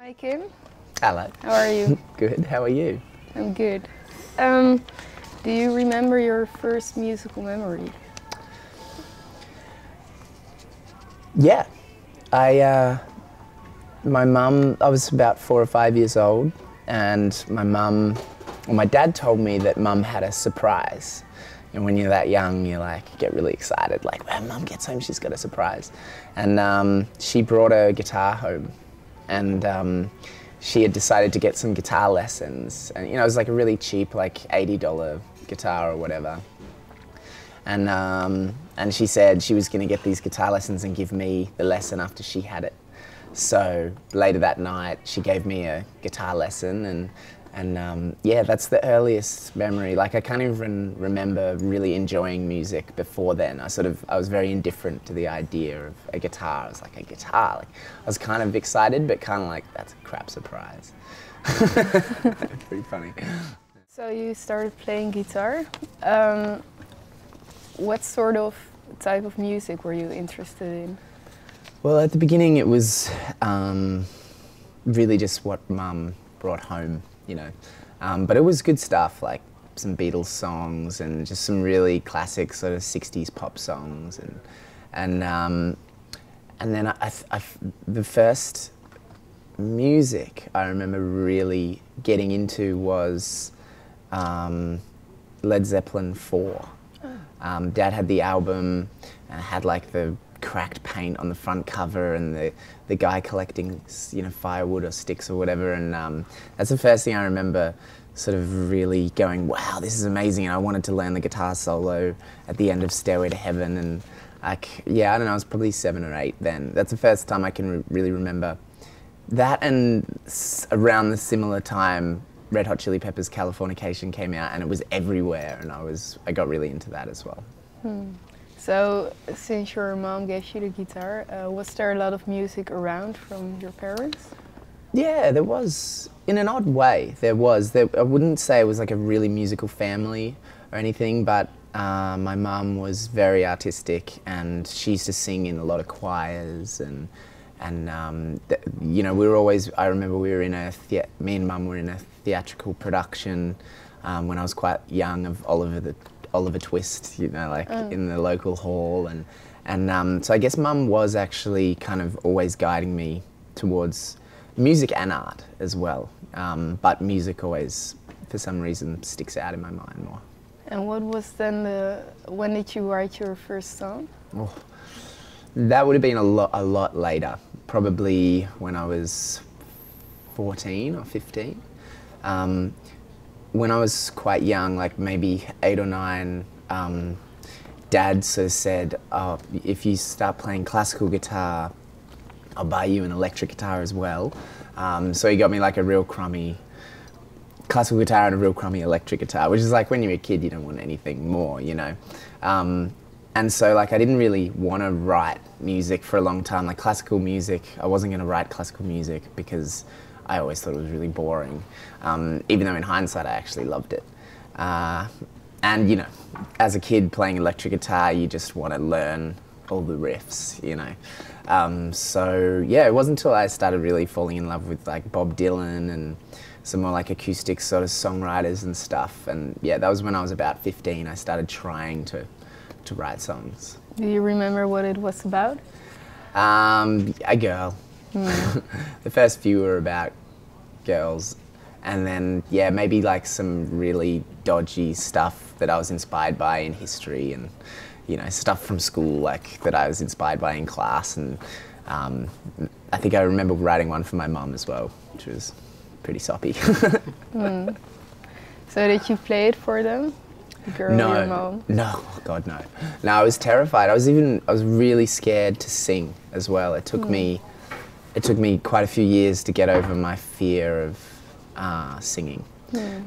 Hi Kim, Hello. how are you? Good, how are you? I'm good. Do you remember your first musical memory? Yeah. My mum, I was about 4 or 5 years old, and my dad told me that mum had a surprise. And when you're that young, you get really excited, like, when mum gets home, she's got a surprise. And she brought a guitar home, and she had decided to get some guitar lessons. And, it was like a really cheap, like $80 guitar or whatever. And she said she was going to get these guitar lessons and give me the lesson after she had it. So later that night, she gave me a guitar lesson, and yeah, that's the earliest memory. Like, I can't even remember really enjoying music before then. I was very indifferent to the idea of a guitar. I was like, a guitar? Like, I was kind of excited, but kind of like, that's a crap surprise. Pretty funny. So you started playing guitar. What sort of type of music were you interested in? Well, at the beginning it was really just what mum brought home, but it was good stuff, like some Beatles songs and just some really classic sort of 60s pop songs, and then the first music I remember really getting into was Led Zeppelin 4. Dad had the album and had like the cracked paint on the front cover and the guy collecting firewood or sticks or whatever, and that's the first thing I remember sort of really going, wow, this is amazing, and I wanted to learn the guitar solo at the end of Stairway to Heaven, and I don't know, I was probably 7 or 8 then. That's the first time I can really remember that, and around the similar time Red Hot Chili Peppers' Californication came out, and it was everywhere, and I got really into that as well. So, since your mom gave you the guitar, was there a lot of music around from your parents? Yeah, there was. In an odd way, there was. I wouldn't say it was like a really musical family or anything, but my mum was very artistic, and she used to sing in a lot of choirs, and we were always, I remember me and Mum were in a theatrical production when I was quite young of Oliver Twist, in the local hall, and so I guess Mum was actually kind of always guiding me towards music and art as well, but music always, for some reason, sticks out in my mind more. And what was then when did you write your first song? Oh, that would have been a lot later, probably when I was 14 or 15. When I was quite young, like maybe 8 or 9, Dad sort of said, oh, if you start playing classical guitar, I'll buy you an electric guitar as well. So he got me like a real crummy classical guitar and a real crummy electric guitar, which is like, when you're a kid, you don't want anything more, And so I didn't really want to write music for a long time, like classical music. I wasn't going to write classical music because I always thought it was really boring, even though in hindsight I actually loved it. And as a kid playing electric guitar, you just want to learn all the riffs, So yeah, it wasn't until I started really falling in love with like Bob Dylan and some more like acoustic sort of songwriters and stuff. And yeah, that was when I was about 15. I started trying to write songs. Do you remember what it was about? A girl. The first few were about girls, and then yeah, maybe like some really dodgy stuff that I was inspired by in history, and stuff from school like that I was inspired by in class, and I think I remember writing one for my mum as well, which was pretty soppy. So did you play it for them? Your mom? No, oh God, no. No, I was terrified. I was really scared to sing as well. It took me quite a few years to get over my fear of singing.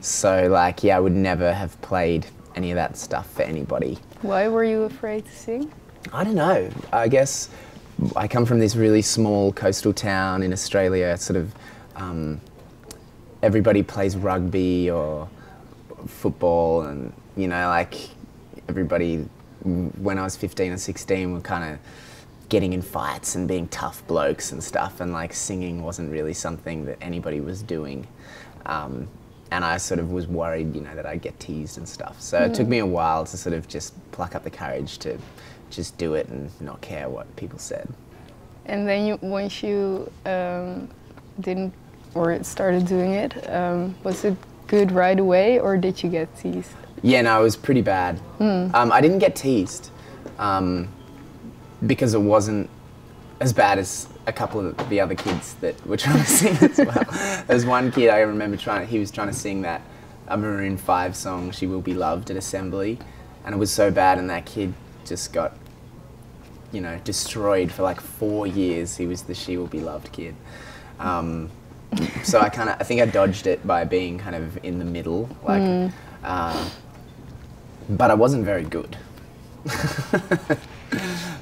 So I would never have played any of that stuff for anybody. Why were you afraid to sing? I don't know. I guess I come from this really small coastal town in Australia. Sort of everybody plays rugby or football, and everybody, when I was 15 or 16, were kind of getting in fights and being tough blokes and stuff, and like singing wasn't really something that anybody was doing. And I sort of was worried, you know, that I'd get teased and stuff. So it took me a while to sort of just pluck up the courage to just do it and not care what people said. And then once you didn't or started doing it, was it good right away, or did you get teased? Yeah, no, it was pretty bad. I didn't get teased because it wasn't as bad as a couple of the other kids that were trying to sing as well. There was one kid I remember he was trying to sing that a Maroon 5 song, She Will Be Loved, at assembly, and it was so bad, and that kid just got, you know, destroyed for like 4 years. He was the She Will Be Loved kid. So I think I dodged it by being kind of in the middle, like, but I wasn't very good.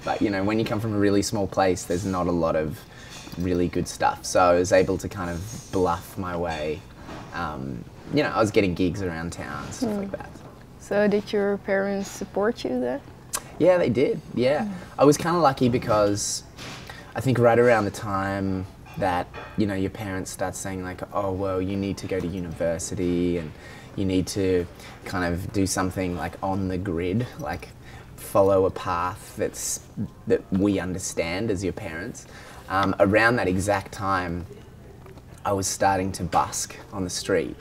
But, you know, when you come from a really small place, there's not a lot of really good stuff. So I was able to kind of bluff my way. You know, I was getting gigs around town, stuff like that. So did your parents support you then? Yeah, they did, yeah. I was kind of lucky because I think right around the time that, you know, your parents start saying like, oh, well, you need to go to university and you need to kind of do something like on the grid, like follow a path that we understand as your parents. Around that exact time, I was starting to busk on the street,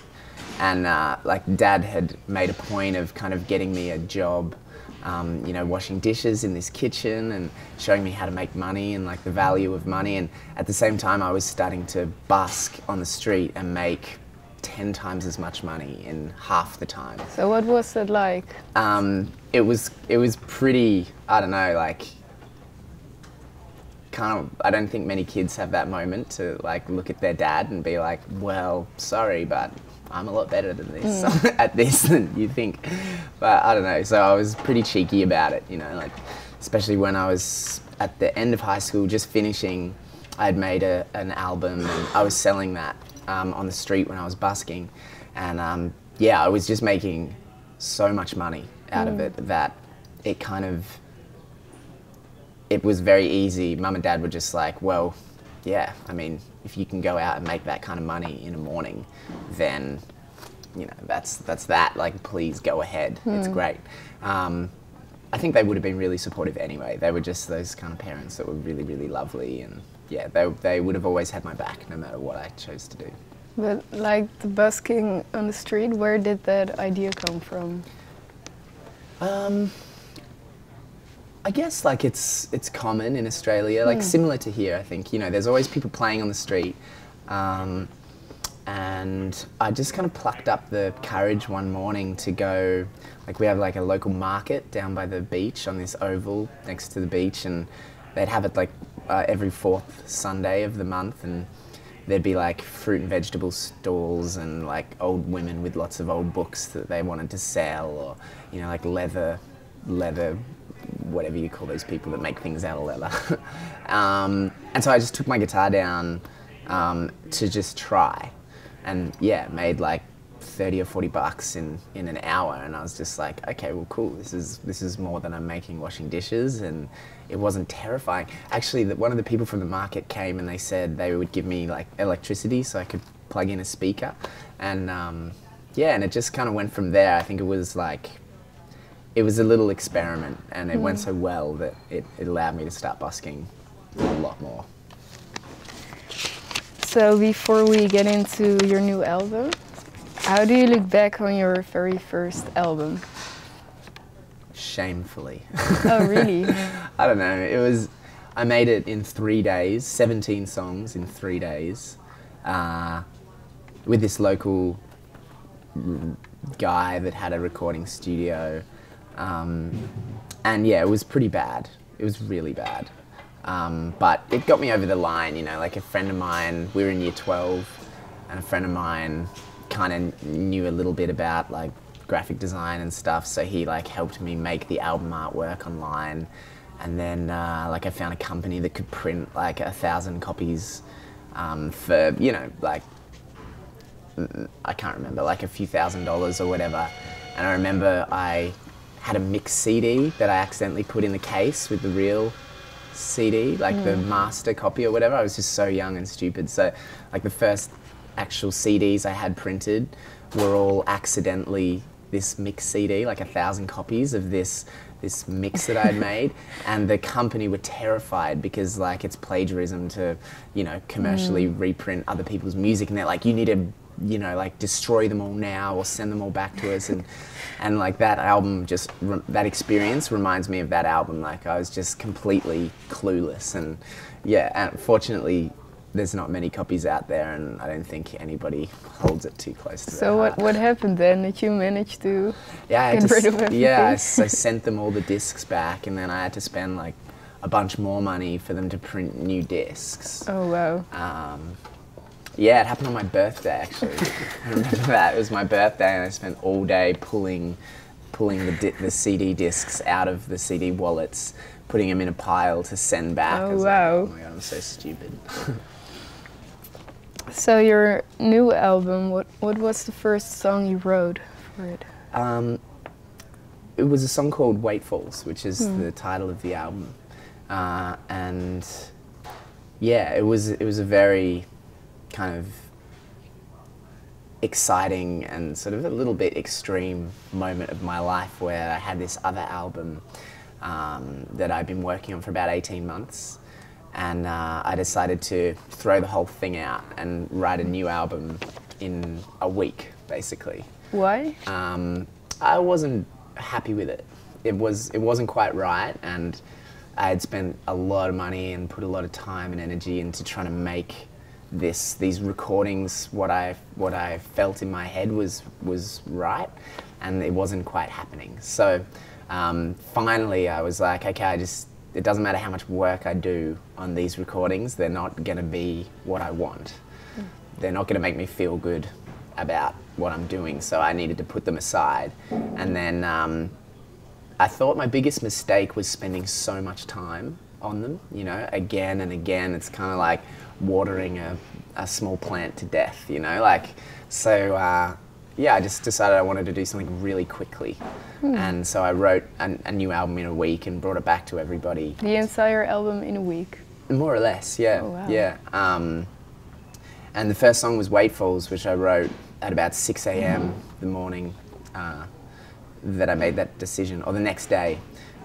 and like Dad had made a point of kind of getting me a job, you know, washing dishes in this kitchen and showing me how to make money and like the value of money. And at the same time, I was starting to busk on the street and make 10 times as much money in half the time. So what was it like? It was pretty, I don't know, like, kind of, I don't think many kids have that moment to like look at their dad and be like, well, sorry, but I'm a lot better than this at this than you think. But I don't know, so I was pretty cheeky about it, you know, like, especially when I was at the end of high school, just finishing, I'd made an album and I was selling that on the street when I was busking. And yeah, I was just making so much money out of it that it kind of, it was very easy. Mum and Dad were just like, well, yeah, I mean, if you can go out and make that kind of money in a morning, then, you know, that's that, like, please go ahead, it's great. I think they would have been really supportive anyway. They were just those kind of parents that were really, really lovely, and yeah, they would have always had my back no matter what I chose to do. But like the busking on the street, where did that idea come from? I guess like it's common in Australia, like similar to here, I think. You know, there's always people playing on the street, and I just kind of plucked up the courage one morning to go, like we have like a local market down by the beach on this oval next to the beach, and they'd have it like every fourth Sunday of the month, and there'd be like fruit and vegetable stalls and like old women with lots of old books that they wanted to sell, or, you know, like leather, whatever you call those people that make things out of leather. And so I just took my guitar down to just try, and yeah, made like 30 or 40 bucks in an hour, and I was just like, okay, well, cool, this is more than I'm making washing dishes. And it wasn't terrifying. Actually, one of the people from the market came and they said they would give me like electricity so I could plug in a speaker, and yeah, and it just kind of went from there. I think it was like, it was a little experiment, and it went so well that it allowed me to start busking a lot more. So before we get into your new album, how do you look back on your very first album? Shamefully. Oh, really? I don't know. I made it in 3 days, 17 songs in 3 days, with this local guy that had a recording studio. And yeah, it was pretty bad. It was really bad. But it got me over the line, you know, like a friend of mine, we were in year 12, and a friend of mine kind of knew a little bit about like graphic design and stuff, so he like helped me make the album artwork online. And then like I found a company that could print like 1,000 copies for, you know, like, I can't remember, like a few $1,000s or whatever. And I remember I had a mix CD that I accidentally put in the case with the real CD, like the master copy or whatever. I was just so young and stupid. So like the first actual CDs I had printed were all accidentally this mix CD, like 1,000 copies of this mix that I'd made, and the company were terrified because like it's plagiarism to, you know, commercially reprint other people's music, and they're like, you need to, you know, like destroy them all now or send them all back to us, and like that album just, that experience reminds me of that album. Like I was just completely clueless, and yeah, and fortunately there's not many copies out there, and I don't think anybody holds it too close to their heart. So what happened then? Did you manage to get rid of everything? Yeah, I sent them all the discs back, and then I had to spend like a bunch more money for them to print new discs. Oh wow. Yeah, it happened on my birthday actually. I remember that. It was my birthday, and I spent all day pulling the CD discs out of the CD wallets, putting them in a pile to send back. Oh wow. Like, oh my god, I'm so stupid. So your new album, what was the first song you wrote for it? It was a song called Waitfuls, which is the title of the album, and yeah, it was a very kind of exciting and sort of a little bit extreme moment of my life where I had this other album that I'd been working on for about 18 months. And I decided to throw the whole thing out and write a new album in a week, basically. Why? I wasn't happy with it. It wasn't quite right, and I had spent a lot of money and put a lot of time and energy into trying to make these recordings. What I felt in my head was right, and it wasn't quite happening. So finally, I was like, okay, it doesn't matter how much work I do on these recordings, they're not going to be what I want. They're not going to make me feel good about what I'm doing, so I needed to put them aside. And then I thought my biggest mistake was spending so much time on them, you know, again and again. It's kind of like watering a small plant to death, you know, like, so yeah, I just decided I wanted to do something really quickly. And so I wrote a new album in a week and brought it back to everybody. The entire album in a week? More or less, yeah. Oh, wow. Yeah. And the first song was Waitfuls, which I wrote at about 6 a.m. the morning that I made that decision, or the next day.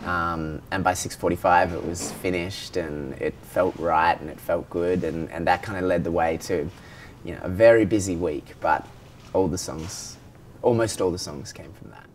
And by 6:45 it was finished, and it felt right and it felt good, and that kind of led the way to, you know, a very busy week, but almost all the songs came from that.